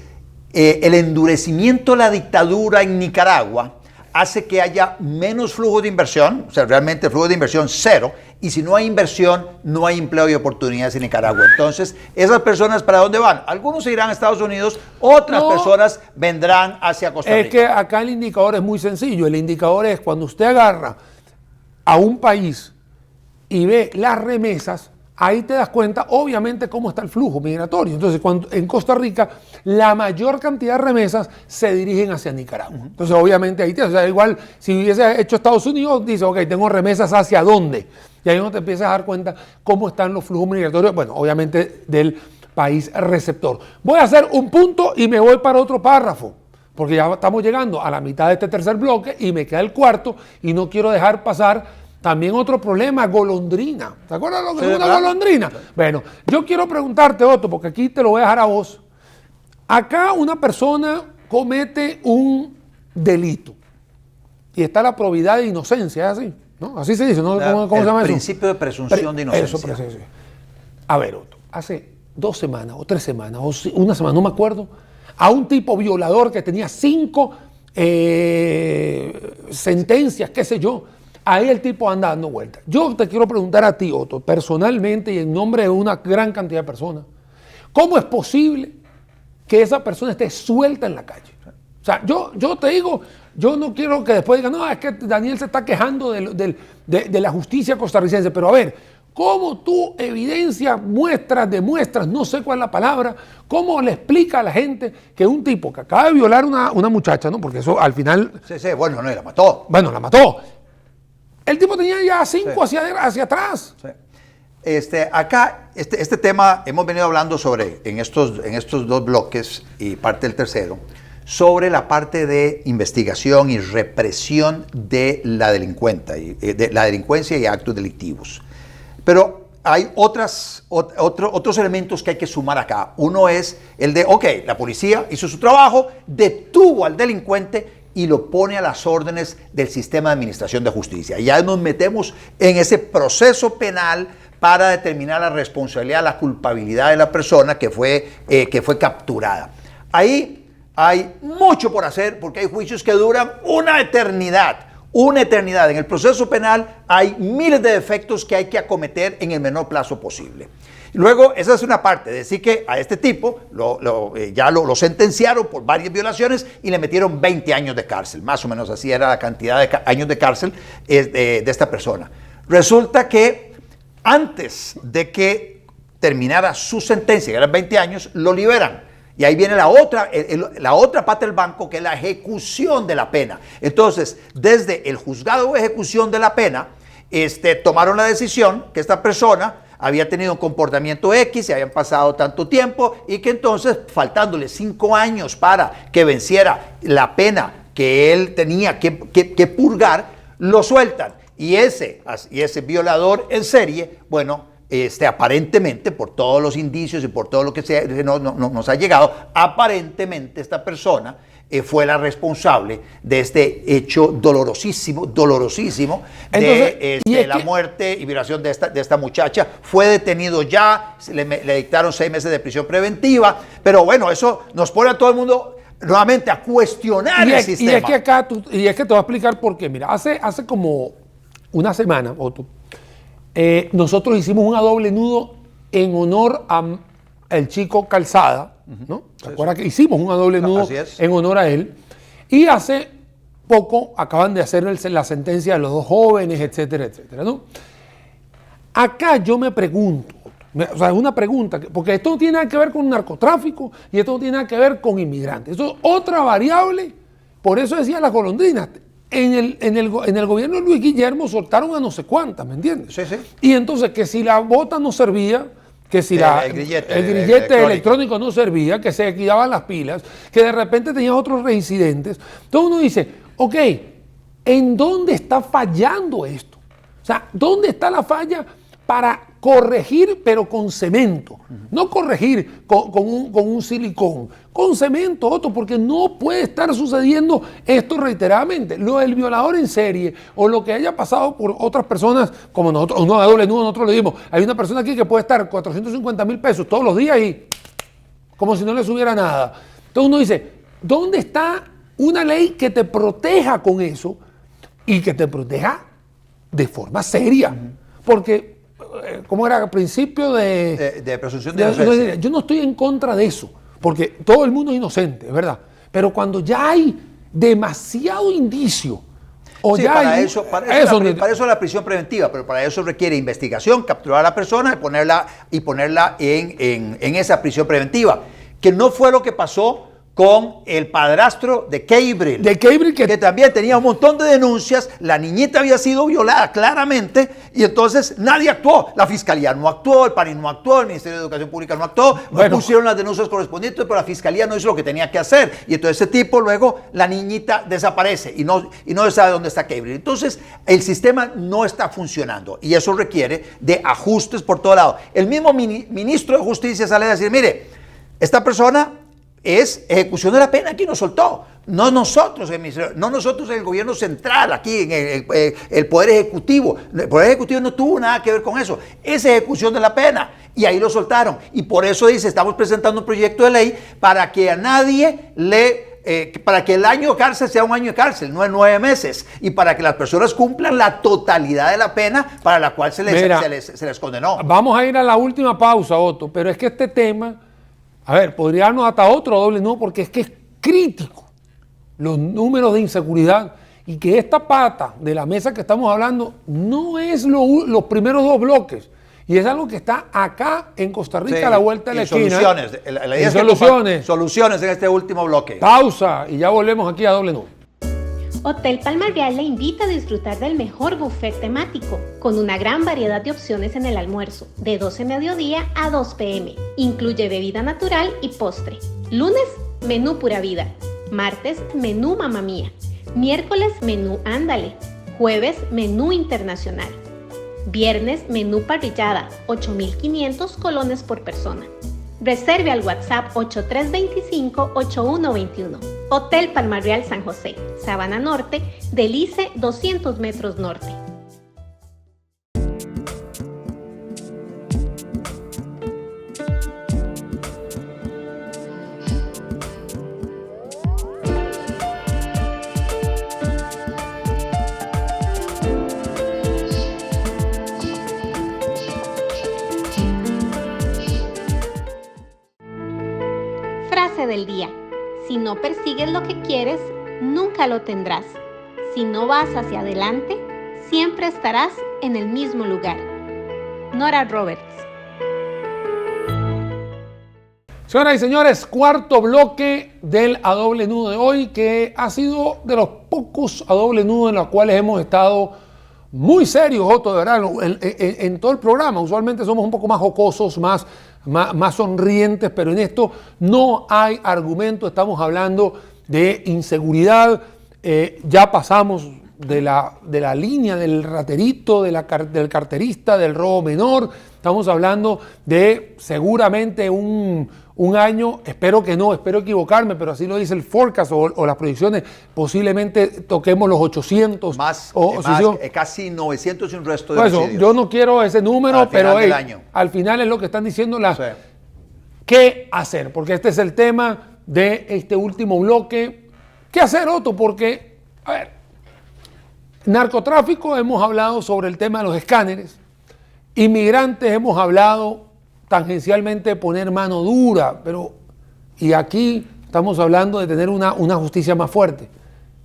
el endurecimiento de la dictadura en Nicaragua hace que haya menos flujo de inversión, o sea, realmente el flujo de inversión cero, y si no hay inversión, no hay empleo y oportunidades en Nicaragua. Entonces, ¿esas personas para dónde van? Algunos se irán a Estados Unidos, otras personas vendrán hacia Costa Rica. Es que acá el indicador es muy sencillo. El indicador es cuando usted agarra a un país y ve las remesas, ahí te das cuenta, obviamente, cómo está el flujo migratorio. Entonces, en Costa Rica, la mayor cantidad de remesas se dirigen hacia Nicaragua. Entonces, obviamente, ahí o sea, igual, si hubiese hecho Estados Unidos, dice, ok, tengo remesas hacia dónde. Y ahí uno te empiezas a dar cuenta cómo están los flujos migratorios, bueno, obviamente, del país receptor. Voy a hacer un punto y me voy para otro párrafo, porque ya estamos llegando a la mitad de este tercer bloque y me queda el cuarto y no quiero dejar pasar también otro problema, golondrina. ¿Te acuerdas lo que es una golondrina? Bueno, yo quiero preguntarte, Otto, porque aquí te lo voy a dejar a vos. Acá una persona comete un delito y está la probidad de inocencia, ¿es así? ¿No? Así se dice, ¿no? ¿Cómo se llama eso? El principio de presunción de inocencia. Eso, presunción. A ver, Otto, hace 2 semanas o 3 semanas o una semana, no me acuerdo, a un tipo violador que tenía 5 sentencias, qué sé yo. Ahí el tipo anda dando vueltas. Yo te quiero preguntar a ti, Otto, personalmente y en nombre de una gran cantidad de personas, ¿cómo es posible que esa persona esté suelta en la calle? O sea, yo te digo, yo no quiero que después digan, no, es que Daniel se está quejando de la justicia costarricense, pero a ver, ¿cómo tú demuestras, no sé cuál es la palabra, cómo le explica a la gente que un tipo que acaba de violar una muchacha, ¿no? Porque eso al final... Sí, bueno, no, y la mató. Bueno, la mató. El tipo tenía ya 5 hacia atrás. Sí. Acá, este tema hemos venido hablando sobre, en estos 2 bloques y parte del tercero, sobre la parte de investigación y represión de la delincuencia y actos delictivos. Pero hay otros elementos que hay que sumar acá. Uno es el de, ok, la policía hizo su trabajo, detuvo al delincuente y lo pone a las órdenes del sistema de administración de justicia. Y ya nos metemos en ese proceso penal para determinar la responsabilidad, la culpabilidad de la persona que fue capturada. Ahí hay mucho por hacer porque hay juicios que duran una eternidad. Una eternidad. En el proceso penal hay miles de defectos que hay que acometer en el menor plazo posible. Luego, esa es una parte, decir que a este tipo ya lo sentenciaron por varias violaciones y le metieron 20 años de cárcel. Más o menos así era la cantidad de años de cárcel de esta persona. Resulta que antes de que terminara su sentencia, que eran 20 años, lo liberan. Y ahí viene la otra pata del banco, que es la ejecución de la pena. Entonces, desde el juzgado de ejecución de la pena, tomaron la decisión que esta persona había tenido un comportamiento X, se habían pasado tanto tiempo y que entonces, faltándole 5 años para que venciera la pena que él tenía que purgar, lo sueltan. Y ese violador en serie, bueno, aparentemente, por todos los indicios y por todo lo que nos ha llegado, aparentemente esta persona fue la responsable de este hecho dolorosísimo de la muerte y violación de esta muchacha. Fue detenido ya, le dictaron 6 meses de prisión preventiva, pero bueno, eso nos pone a todo el mundo nuevamente a cuestionar el sistema. Y es que te voy a explicar por qué. Mira, hace como una semana, Otto, nosotros hicimos un doble nudo en honor al chico Calzada, ¿no? ¿Te acuerdas que hicimos un doble nudo en honor a él? Y hace poco acaban de hacer la sentencia de los 2 jóvenes, etcétera, etcétera, ¿no? Acá yo me pregunto, o sea, es una pregunta, porque esto no tiene nada que ver con narcotráfico y esto no tiene nada que ver con inmigrantes. Esto es otra variable, por eso decía las golondrinas. en el gobierno de Luis Guillermo soltaron a no sé cuántas, ¿me entiendes? Sí, sí. Y entonces que si la bota no servía, que si el grillete electrónico no servía, que se quitaban las pilas, que de repente tenías otros reincidentes. Entonces uno dice, ok, ¿en dónde está fallando esto? O sea, ¿dónde está la falla para corregir, pero con cemento? No corregir con un silicón, con cemento, Otto, porque no puede estar sucediendo esto reiteradamente. Lo del violador en serie o lo que haya pasado por otras personas, como nosotros, uno a doble nudo, nosotros le dimos, hay una persona aquí que puede estar 450,000 pesos todos los días y como si no le subiera nada. Entonces uno dice, ¿dónde está una ley que te proteja con eso y que te proteja de forma seria? Porque, ¿cómo era? Al principio de presunción de inocencia. Yo no estoy en contra de eso, porque todo el mundo es inocente, es verdad. Pero cuando ya hay demasiado indicio, o sí, ya para hay, eso es la prisión preventiva, pero para eso requiere investigación, capturar a la persona y ponerla en esa prisión preventiva, que no fue lo que pasó con el padrastro de Keibrig. Que también tenía un montón de denuncias, la niñita había sido violada claramente y entonces nadie actuó, la fiscalía no actuó, el PANI no actuó, el Ministerio de Educación Pública no actuó, pusieron las denuncias correspondientes, pero la fiscalía no hizo lo que tenía que hacer y entonces ese tipo luego la niñita desaparece y no se sabe dónde está Keibrig. Entonces el sistema no está funcionando y eso requiere de ajustes por todo lado. El mismo ministro de Justicia sale a decir, mire, esta persona es ejecución de la pena, aquí nos soltó. No nosotros en el gobierno central, aquí en el Poder Ejecutivo. El Poder Ejecutivo no tuvo nada que ver con eso. Es ejecución de la pena. Y ahí lo soltaron. Y por eso dice, estamos presentando un proyecto de ley para que a nadie para que el año de cárcel sea un año de cárcel, no es 9 meses. Y para que las personas cumplan la totalidad de la pena para la cual se les condenó. Vamos a ir a la última pausa, Otto. Pero es que este tema... A ver, podría darnos hasta otro doble no, porque es que es crítico los números de inseguridad y que esta pata de la mesa que estamos hablando no es los primeros dos bloques. Y es algo que está acá en Costa Rica, sí, a la vuelta de la esquina. Soluciones en este último bloque. Pausa y ya volvemos aquí a doble no. Hotel Palma Real le invita a disfrutar del mejor buffet temático, con una gran variedad de opciones en el almuerzo, de 12 mediodía a 2 p.m. Incluye bebida natural y postre. Lunes, menú pura vida. Martes, menú mamá mía. Miércoles, menú ándale. Jueves, menú internacional. Viernes, menú parrillada, 8,500 colones por persona. Reserve al WhatsApp 8325-8121. Hotel Palma Real San José, Sabana Norte, Delice 200 metros norte. Frase del día. Si no persigues lo que quieres, nunca lo tendrás. Si no vas hacia adelante, siempre estarás en el mismo lugar. Nora Roberts. Señoras y señores, cuarto bloque del A Doble Nudo de hoy, que ha sido de los pocos A Doble Nudo en los cuales hemos estado muy serios, Otto, de verdad, en todo el programa. Usualmente somos un poco más jocosos, más sonrientes, pero en esto no hay argumento. Estamos hablando de inseguridad. Ya pasamos de la línea del raterito, del carterista, del robo menor. Estamos hablando de seguramente un año, espero que no, espero equivocarme, pero así lo dice el forecast o las proyecciones, posiblemente toquemos los 800. Casi 900 y un resto de homicidios. Yo no quiero ese número, pero al final es lo que están diciendo sí. ¿Qué hacer? Porque este es el tema de este último bloque. ¿Qué hacer, Otto? Porque, a ver, narcotráfico, hemos hablado sobre el tema de los escáneres. Inmigrantes, hemos hablado tangencialmente de poner mano dura, y aquí estamos hablando de tener una justicia más fuerte.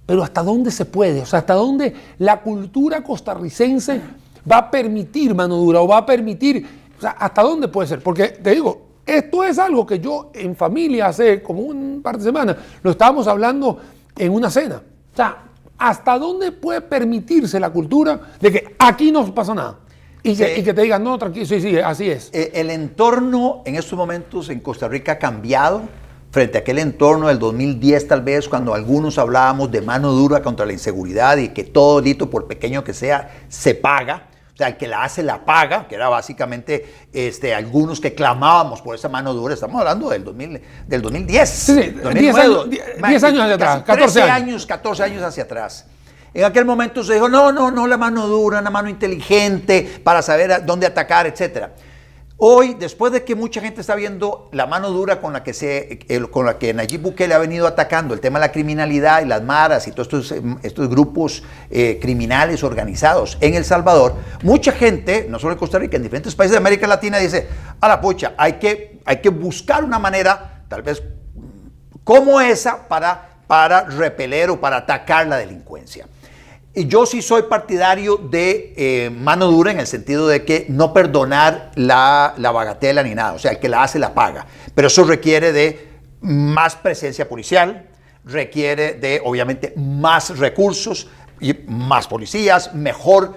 Pero ¿hasta dónde se puede? O sea, ¿hasta dónde la cultura costarricense va a permitir mano dura o va a permitir, o sea, ¿hasta dónde puede ser? Porque te digo, esto es algo que yo en familia hace como un par de semanas lo estábamos hablando en una cena. O sea, ¿hasta dónde puede permitirse la cultura de que aquí no pasa nada? Y que te digan, no, tranquilo, sí, así es. El entorno en estos momentos en Costa Rica ha cambiado frente a aquel entorno del 2010 tal vez, cuando algunos hablábamos de mano dura contra la inseguridad y que todo delito, por pequeño que sea, se paga. O sea, el que la hace la paga, que era básicamente algunos que clamábamos por esa mano dura. Estamos hablando del 2010. Sí, 10 años hacia atrás, 14 años. 14 años hacia atrás. En aquel momento se dijo, no, la mano dura, una mano inteligente para saber dónde atacar, etc. Hoy, después de que mucha gente está viendo la mano dura con la que Nayib Bukele ha venido atacando el tema de la criminalidad y las maras y todos estos grupos criminales organizados en El Salvador, mucha gente, no solo en Costa Rica, en diferentes países de América Latina, dice, a la pucha, hay que buscar una manera, tal vez como esa, para repeler o para atacar la delincuencia. Y yo sí soy partidario de mano dura en el sentido de que no perdonar la bagatela ni nada. O sea, el que la hace la paga. Pero eso requiere de más presencia policial, requiere de, obviamente, más recursos, y más policías, mejor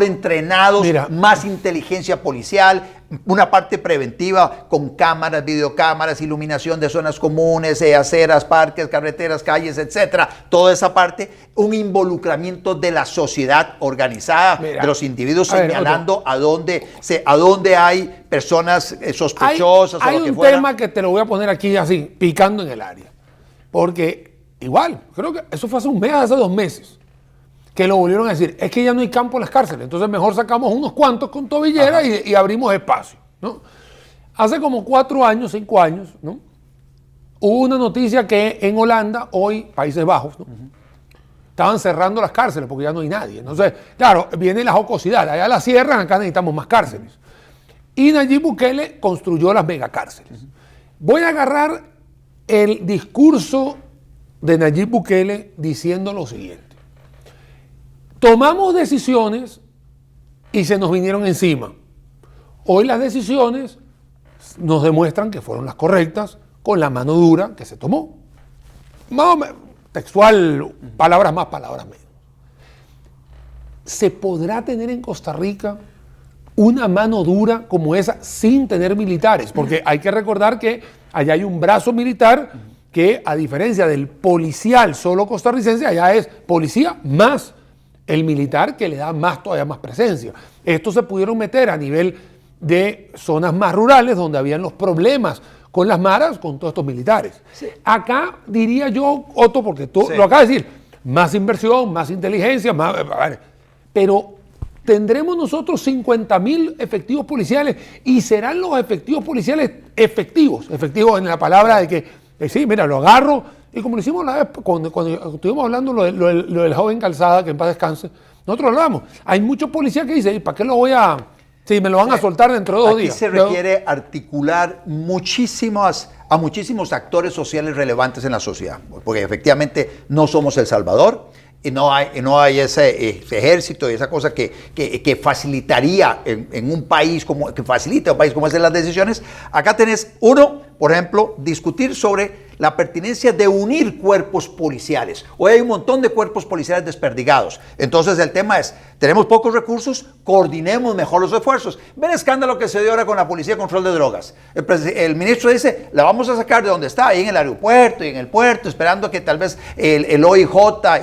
entrenados, más inteligencia policial, una parte preventiva con cámaras, videocámaras, iluminación de zonas comunes, aceras, parques, carreteras, calles, etcétera. Toda esa parte, un involucramiento de la sociedad organizada, de los individuos señalando a dónde hay personas sospechosas. Hay un tema que te lo voy a poner aquí así, picando en el área. Porque igual, creo que eso fue hace un mes, hace 2 meses. Que lo volvieron a decir, es que ya no hay campo en las cárceles, entonces mejor sacamos unos cuantos con tobillera y abrimos espacio, ¿no? Hace como 4 años, 5 años, ¿no? Hubo una noticia que en Holanda, hoy, Países Bajos, ¿no? Estaban cerrando las cárceles porque ya no hay nadie. Entonces, claro, viene la jocosidad, allá la cierran, acá necesitamos más cárceles. Y Nayib Bukele construyó las megacárceles. Voy a agarrar el discurso de Nayib Bukele diciendo lo siguiente. Tomamos decisiones y se nos vinieron encima. Hoy las decisiones nos demuestran que fueron las correctas con la mano dura que se tomó. Más o menos, textual, palabras más, palabras menos. ¿Se podrá tener en Costa Rica una mano dura como esa sin tener militares? Porque hay que recordar que allá hay un brazo militar que, a diferencia del policial solo costarricense, allá es policía más el militar, que le da todavía más presencia. Estos se pudieron meter a nivel de zonas más rurales donde habían los problemas con las maras, con todos estos militares. Sí. Acá diría yo, Otto, porque tú lo acabas de decir, más inversión, más inteligencia, más, pero tendremos nosotros 50,000 efectivos policiales y serán los efectivos policiales efectivos en la palabra de que, sí, mira, lo agarro. Y como lo hicimos la vez, cuando estuvimos hablando lo del joven Calzada, que en paz descanse, nosotros hablamos. Hay muchos policías que dicen, ¿para qué lo voy a...? Sí, me lo van a soltar dentro de 2 días. Aquí se requiere articular a muchísimos actores sociales relevantes en la sociedad, porque efectivamente no somos El Salvador y no hay ese ejército y esa cosa que facilitaría en un país que facilita un país como ese las decisiones. Acá tenés por ejemplo, discutir sobre la pertinencia de unir cuerpos policiales. Hoy hay un montón de cuerpos policiales desperdigados. Entonces el tema es, tenemos pocos recursos, coordinemos mejor los esfuerzos. Ve el escándalo que se dio ahora con la Policía de Control de Drogas. El ministro dice, la vamos a sacar de donde está, ahí en el aeropuerto y en el puerto, esperando que tal vez el OIJ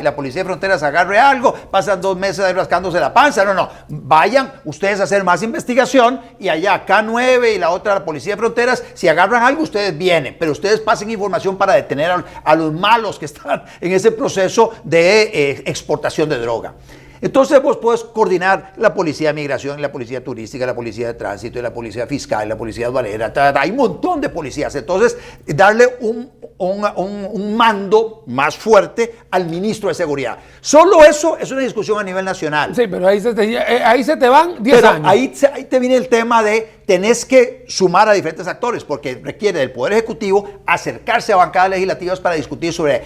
y la Policía de Fronteras agarre algo. Pasan 2 meses ahí rascándose la panza. No, vayan ustedes a hacer más investigación y allá K9 y la Policía de Fronteras, si agarran algo, ustedes vienen, pero ustedes pasen información para detener a los malos que están en ese proceso de exportación de droga. Entonces vos puedes coordinar la Policía de Migración, la Policía Turística, la Policía de Tránsito, la Policía Fiscal, la Policía Aduanera, hay un montón de policías. Entonces darle un mando más fuerte al ministro de Seguridad. Solo eso es una discusión a nivel nacional. Sí, pero ahí se te van 10 años. Ahí te viene el tema de tenés que sumar a diferentes actores, porque requiere del Poder Ejecutivo acercarse a bancadas legislativas para discutir sobre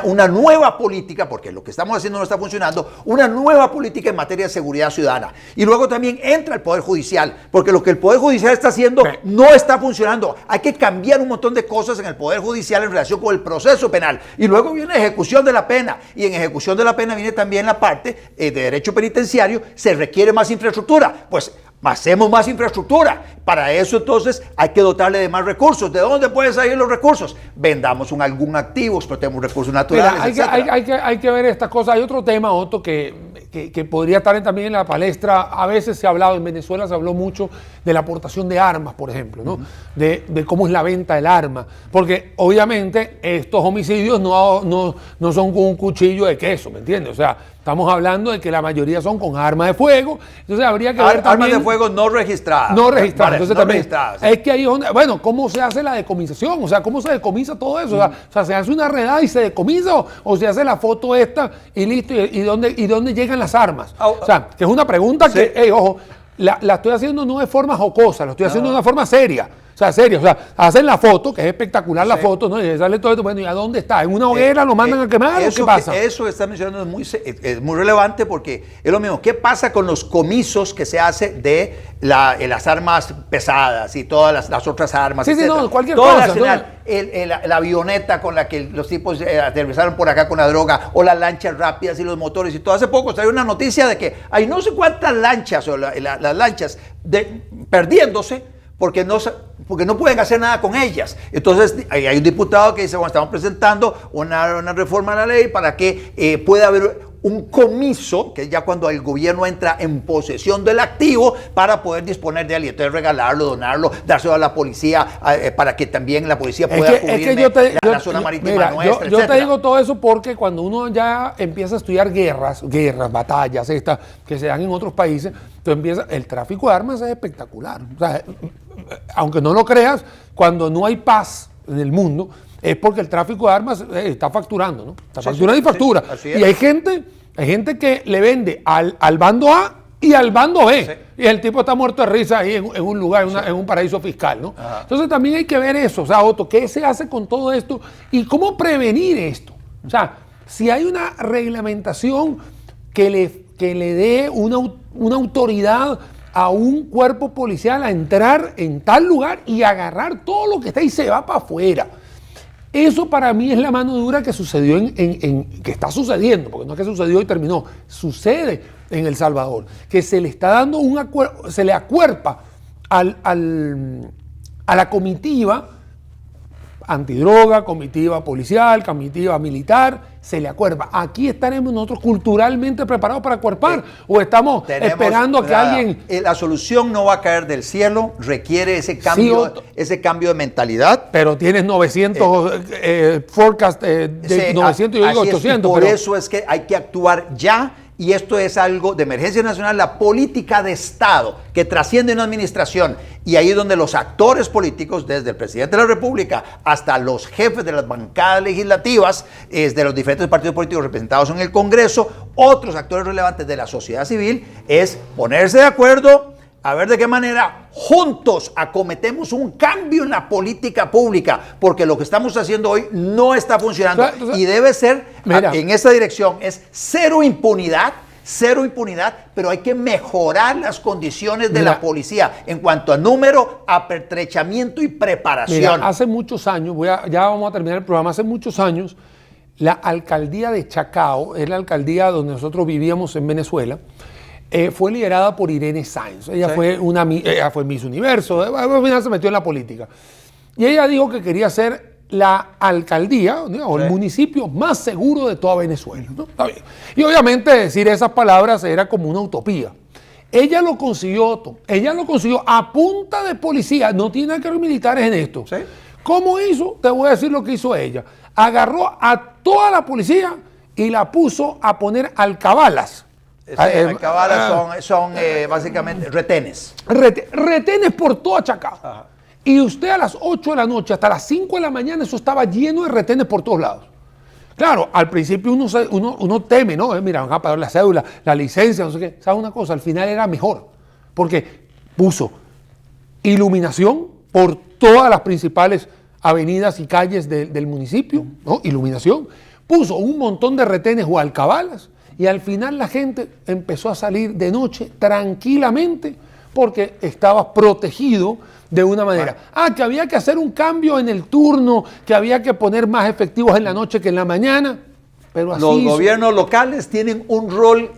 una nueva política, porque lo que estamos haciendo no está funcionando, una nueva política en materia de seguridad ciudadana. Y luego también entra el Poder Judicial, porque lo que el Poder Judicial está haciendo no está funcionando. Hay que cambiar un montón de cosas en el Poder Judicial en en relación con el proceso penal. Y luego viene ejecución de la pena. Y en ejecución de la pena viene también la parte de derecho penitenciario. Se requiere más infraestructura. Pues hacemos más infraestructura. Para eso entonces hay que dotarle de más recursos. ¿De dónde pueden salir los recursos? Vendamos algún activo, explotemos recursos naturales, Mira, hay que ver estas cosas. Hay otro tema, Otto, que podría estar también en la palestra. A veces se ha hablado, en Venezuela se habló mucho de la aportación de armas, por ejemplo, ¿no? De cómo es la venta del arma. Porque obviamente estos homicidios no son con un cuchillo de queso, ¿me entiendes? O sea, estamos hablando de que la mayoría son con armas de fuego. Entonces habría que ver también... Armas de fuego no registradas. No registradas. Entonces no también registradas. es que ahí es donde... Bueno, ¿cómo se hace la decomisación? O sea, ¿cómo se decomisa todo eso? O sea, ¿se hace una redada y se decomisa o se hace la foto esta y listo? ¿Y dónde llegan las armas? O sea, que es una pregunta que, hey, ojo, la estoy haciendo no de forma jocosa, la estoy haciendo de una forma seria. O sea, serio, o sea, hacen la foto, que es espectacular la foto, ¿no? Y sale todo esto, bueno, ¿y a dónde está? ¿En una hoguera lo mandan a quemar o qué pasa? Eso que está mencionando es muy relevante porque es lo mismo. ¿Qué pasa con los comisos que se hace de las armas pesadas y todas las otras armas? Sí, etcétera? sí, no, cualquier Toda cosa. la avioneta con la que los tipos aterrizaron por acá con la droga, o las lanchas rápidas y los motores y todo. Hace poco salió una noticia de que hay no sé cuántas lanchas, o las lanchas perdiéndose, porque no pueden hacer nada con ellas. Entonces hay un diputado que dice, bueno, estamos presentando una reforma a la ley para que pueda haber un comiso, que es ya cuando el gobierno entra en posesión del activo para poder disponer de él, y entonces regalarlo, donarlo, dárselo a la policía para que también la policía pueda cubrir la zona marítima nuestra, yo te digo todo eso porque cuando uno ya empieza a estudiar guerras, batallas estas que se dan en otros países, el tráfico de armas es espectacular. O sea, aunque no lo creas, cuando no hay paz en el mundo, es porque el tráfico de armas está facturando, ¿no? Está facturando y factura. Y hay gente que le vende al bando A y al bando B. Sí. Y el tipo está muerto de risa ahí en un lugar, en un paraíso fiscal, ¿no? Ajá. Entonces también hay que ver eso. O sea, Otto, ¿qué se hace con todo esto? ¿Y cómo prevenir esto? O sea, si hay una reglamentación que le dé una autoridad a un cuerpo policial a entrar en tal lugar y agarrar todo lo que está y se va para afuera. Eso para mí es la mano dura que sucedió que está sucediendo, porque no es que sucedió y terminó, sucede en El Salvador, que se le está dando se le acuerpa a la comitiva antidroga, comitiva policial, comitiva militar, se le acuerpa. Aquí estaremos nosotros culturalmente preparados para acuerpar o estamos esperando a que alguien... La solución no va a caer del cielo, requiere ese cambio de mentalidad. Pero tienes 900 forecast de 900 y yo digo 800. Por eso es que hay que actuar ya. Y esto es algo de emergencia nacional, la política de Estado que trasciende una administración. Y ahí es donde los actores políticos, desde el presidente de la República hasta los jefes de las bancadas legislativas, de los diferentes partidos políticos representados en el Congreso, otros actores relevantes de la sociedad civil, es ponerse de acuerdo, a ver de qué manera juntos acometemos un cambio en la política pública, porque lo que estamos haciendo hoy no está funcionando. Entonces, y debe ser, en esa dirección, es cero impunidad, pero hay que mejorar las condiciones de la policía en cuanto a número, apertrechamiento y preparación. Mira, hace muchos años, ya vamos a terminar el programa, hace muchos años, la alcaldía de Chacao, es la alcaldía donde nosotros vivíamos en Venezuela, fue liderada por Irene Sáenz. Ella fue Miss Universo, al final se metió en la política. Y ella dijo que quería ser la alcaldía, o el municipio más seguro de toda Venezuela, ¿no? Está bien. Y obviamente decir esas palabras era como una utopía. Ella lo consiguió, Otto. Ella lo consiguió a punta de policía. No tiene que ver militares en esto. ¿Sí? ¿Cómo hizo? Te voy a decir lo que hizo ella. Agarró a toda la policía y la puso a poner alcabalas. Alcabalas son básicamente retenes. Retenes por toda Chacao. Ajá. Y usted a las 8 de la noche hasta las 5 de la mañana eso estaba lleno de retenes por todos lados. Claro, al principio uno teme, ¿no? Mira, van a pagar la cédula, la licencia, no sé qué. ¿Sabe una cosa? Al final era mejor. Porque puso iluminación por todas las principales avenidas y calles del municipio, ¿no? Iluminación. Puso un montón de retenes o alcabalas. Y al final la gente empezó a salir de noche tranquilamente porque estabas protegido de una manera. Que había que hacer un cambio en el turno, que había que poner más efectivos en la noche que en la mañana. Pero así los gobiernos locales tienen un rol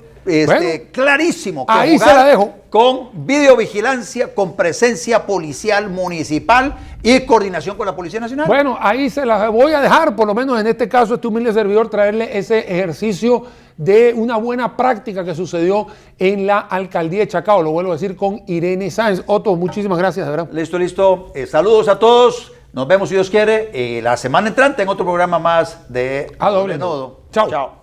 clarísimo que ahí jugar se la dejo. Con videovigilancia, con presencia policial municipal y coordinación con la Policía Nacional. Bueno, ahí se las voy a dejar, por lo menos en este caso, este humilde servidor, traerle ese ejercicio de una buena práctica que sucedió en la alcaldía de Chacao. Lo vuelvo a decir con Irene Sáenz. Otto, muchísimas gracias, de verdad. Listo. Saludos a todos. Nos vemos, si Dios quiere, la semana entrante en otro programa más de A Doble Nodo. Chao.